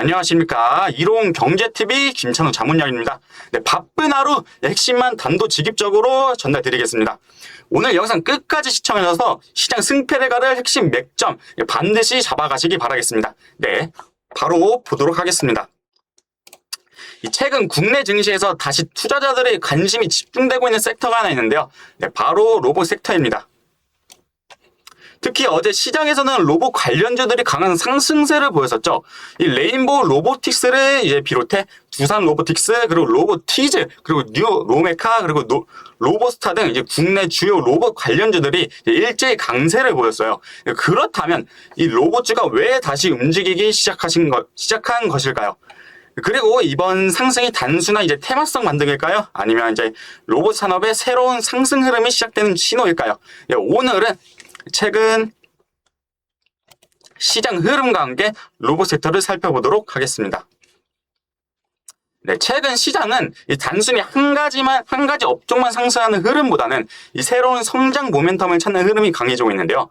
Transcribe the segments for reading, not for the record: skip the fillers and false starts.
안녕하십니까. 이로운 경제TV 김찬우 자문위원입니다. 네, 바쁜 하루 핵심만 단도직입적으로 전달드리겠습니다. 오늘 영상 끝까지 시청하셔서 시장 승패를 가를 핵심 맥점 반드시 잡아가시기 바라겠습니다. 네, 바로 보도록 하겠습니다. 최근 국내 증시에서 다시 투자자들의 관심이 집중되고 있는 섹터가 하나 있는데요. 네, 바로 로봇 섹터입니다. 특히 어제 시장에서는 로봇 관련주들이 강한 상승세를 보였었죠. 이 레인보우 로보틱스를 이제 비롯해 두산 로보틱스, 그리고 로보티즈, 그리고 뉴 로메카, 그리고 로보스타 등 이제 국내 주요 로봇 관련주들이 일제히 강세를 보였어요. 그렇다면 이 로봇주가 왜 다시 움직이기 시작한 것일까요? 그리고 이번 상승이 단순한 이제 테마성 반등일까요? 아니면 이제 로봇 산업의 새로운 상승 흐름이 시작되는 신호일까요? 오늘은 최근 시장 흐름과 함께 로봇 섹터를 살펴보도록 하겠습니다. 네, 최근 시장은 단순히 한 가지 업종만 상승하는 흐름보다는 이 새로운 성장 모멘텀을 찾는 흐름이 강해지고 있는데요.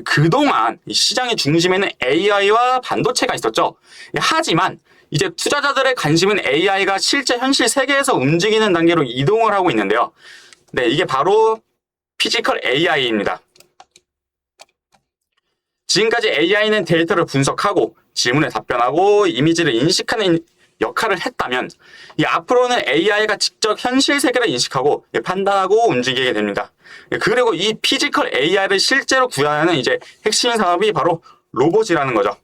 그동안 이 시장의 중심에는 AI와 반도체가 있었죠. 하지만 이제 투자자들의 관심은 AI가 실제 현실 세계에서 움직이는 단계로 이동을 하고 있는데요. 네, 이게 바로 피지컬 AI입니다. 지금까지 AI는 데이터를 분석하고 질문에 답변하고 이미지를 인식하는 역할을 했다면 앞으로는 AI가 직접 현실 세계를 인식하고 판단하고 움직이게 됩니다. 그리고 이 피지컬 AI를 실제로 구현하는 이제 핵심 산업이 바로 로봇이라는 거죠.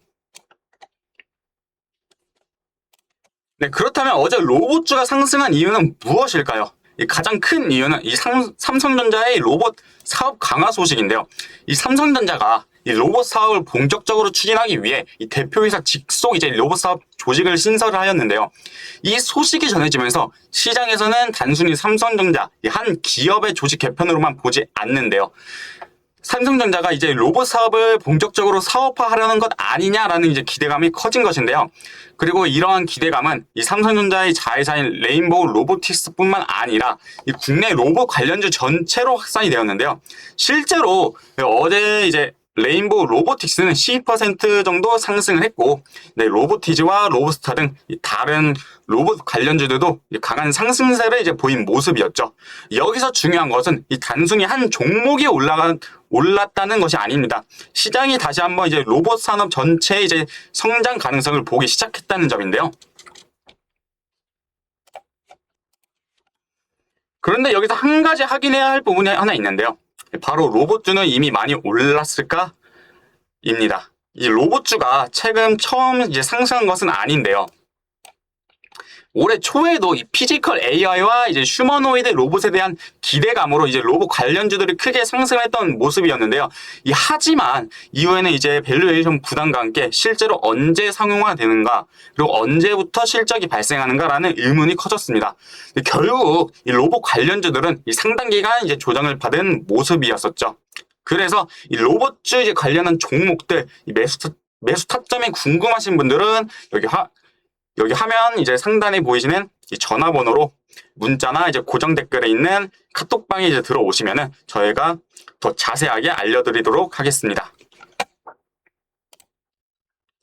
네, 그렇다면 어제 로봇주가 상승한 이유는 무엇일까요? 가장 큰 이유는 이 삼성전자의 로봇 사업 강화 소식인데요. 이 삼성전자가 이 로봇 사업을 본격적으로 추진하기 위해 이 대표이사 직속 이제 로봇 사업 조직을 신설을 하였는데요. 이 소식이 전해지면서 시장에서는 단순히 삼성전자 한 기업의 조직 개편으로만 보지 않는데요. 삼성전자가 이제 로봇 사업을 본격적으로 사업화하려는 것 아니냐라는 이제 기대감이 커진 것인데요. 그리고 이러한 기대감은 이 삼성전자의 자회사인 레인보우 로보틱스뿐만 아니라 이 국내 로봇 관련주 전체로 확산이 되었는데요. 실제로 어제 이제 레인보우 로보틱스는 12% 정도 상승을 했고, 네, 로보티즈와 로보스타 등 다른 로봇 관련주들도 강한 상승세를 이제 보인 모습이었죠. 여기서 중요한 것은 이 단순히 한 종목이 올랐다는 것이 아닙니다. 시장이 다시 한번 이제 로봇 산업 전체의 이제 성장 가능성을 보기 시작했다는 점인데요. 그런데 여기서 한 가지 확인해야 할 부분이 하나 있는데요. 바로 로봇주는 이미 많이 올랐을까? 입니다. 이 로봇주가 최근 처음 이제 상승한 것은 아닌데요. 올해 초에도 이 피지컬 AI와 이제 휴머노이드 로봇에 대한 기대감으로 이제 로봇 관련주들이 크게 상승했던 모습이었는데요. 하지만 이후에는 이제 밸류에이션 부담과 함께 실제로 언제 상용화되는가, 그리고 언제부터 실적이 발생하는가라는 의문이 커졌습니다. 결국 이 로봇 관련주들은 이 상당 기간 이제 조정을 받은 모습이었었죠. 그래서 이 로봇주 이제 관련한 종목들 이 매수 타점이 궁금하신 분들은 여기 화면 이제 상단에 보이시는 이 전화번호로 문자나 이제 고정 댓글에 있는 카톡방에 이제 들어오시면은 저희가 더 자세하게 알려드리도록 하겠습니다.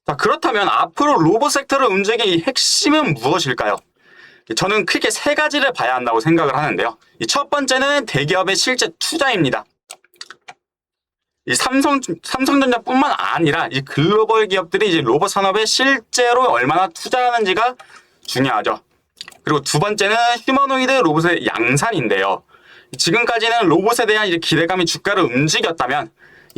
자, 그렇다면 앞으로 로봇 섹터를 움직이는 핵심은 무엇일까요? 저는 크게 세 가지를 봐야 한다고 생각을 하는데요. 첫 번째는 대기업의 실제 투자입니다. 이 삼성전자뿐만 아니라 이 글로벌 기업들이 이제 로봇 산업에 실제로 얼마나 투자하는지가 중요하죠. 그리고 두 번째는 휴머노이드 로봇의 양산인데요. 지금까지는 로봇에 대한 이제 기대감이 주가를 움직였다면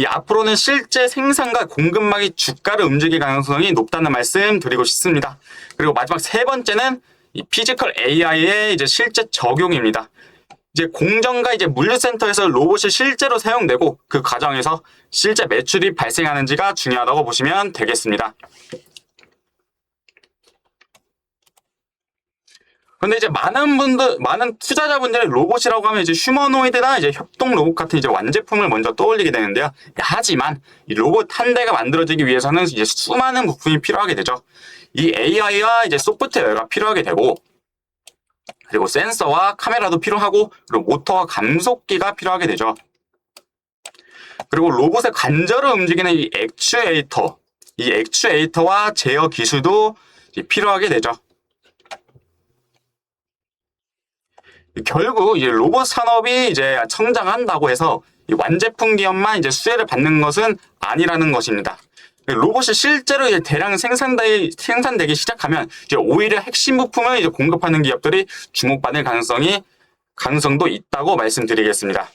앞으로는 실제 생산과 공급망이 주가를 움직일 가능성이 높다는 말씀 드리고 싶습니다. 그리고 마지막 세 번째는 이 피지컬 AI의 이제 실제 적용입니다. 이제 공정과 이제 물류센터에서 로봇이 실제로 사용되고 그 과정에서 실제 매출이 발생하는지가 중요하다고 보시면 되겠습니다. 그런데 이제 많은 투자자분들이 로봇이라고 하면 이제 휴머노이드나 이제 협동 로봇 같은 이제 완제품을 먼저 떠올리게 되는데요. 하지만 이 로봇 한 대가 만들어지기 위해서는 이제 수많은 부품이 필요하게 되죠. 이 AI와 이제 소프트웨어가 필요하게 되고, 그리고 센서와 카메라도 필요하고, 그리고 모터와 감속기가 필요하게 되죠. 그리고 로봇의 관절을 움직이는 이 액추에이터와 제어 기술도 이제 필요하게 되죠. 결국 이제 로봇 산업이 이제 성장한다고 해서 이 완제품 기업만 이제 수혜를 받는 것은 아니라는 것입니다. 로봇이 실제로 이제 대량 생산되기 시작하면 이제 오히려 핵심 부품을 이제 공급하는 기업들이 주목받을 가능성도 있다고 말씀드리겠습니다.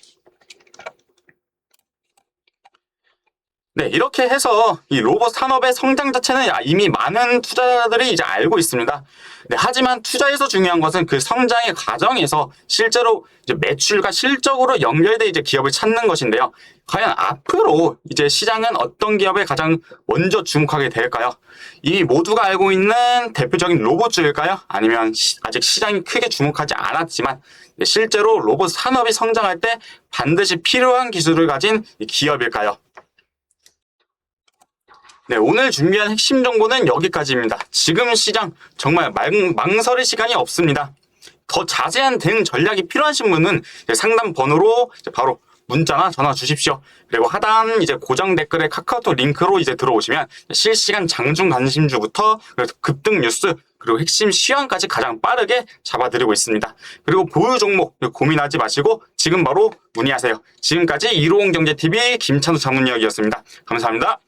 네, 이렇게 해서 이 로봇 산업의 성장 자체는 이미 많은 투자자들이 이제 알고 있습니다. 네, 하지만 투자에서 중요한 것은 그 성장의 과정에서 실제로 이제 매출과 실적으로 연결돼 이제 기업을 찾는 것인데요. 과연 앞으로 이제 시장은 어떤 기업에 가장 먼저 주목하게 될까요? 이미 모두가 알고 있는 대표적인 로봇주일까요? 아니면 아직 시장이 크게 주목하지 않았지만 실제로 로봇 산업이 성장할 때 반드시 필요한 기술을 가진 기업일까요? 네, 오늘 준비한 핵심 정보는 여기까지입니다. 지금 시장 정말 망설일 시간이 없습니다. 더 자세한 대응 전략이 필요하신 분은 상담 번호로 바로 문자나 전화 주십시오. 그리고 하단 이제 고정 댓글에 카카오톡 링크로 이제 들어오시면 실시간 장중 관심주부터 급등 뉴스 그리고 핵심 시황까지 가장 빠르게 잡아드리고 있습니다. 그리고 보유 종목 고민하지 마시고 지금 바로 문의하세요. 지금까지 이로운 경제TV 김찬우 전문위원이었습니다. 감사합니다.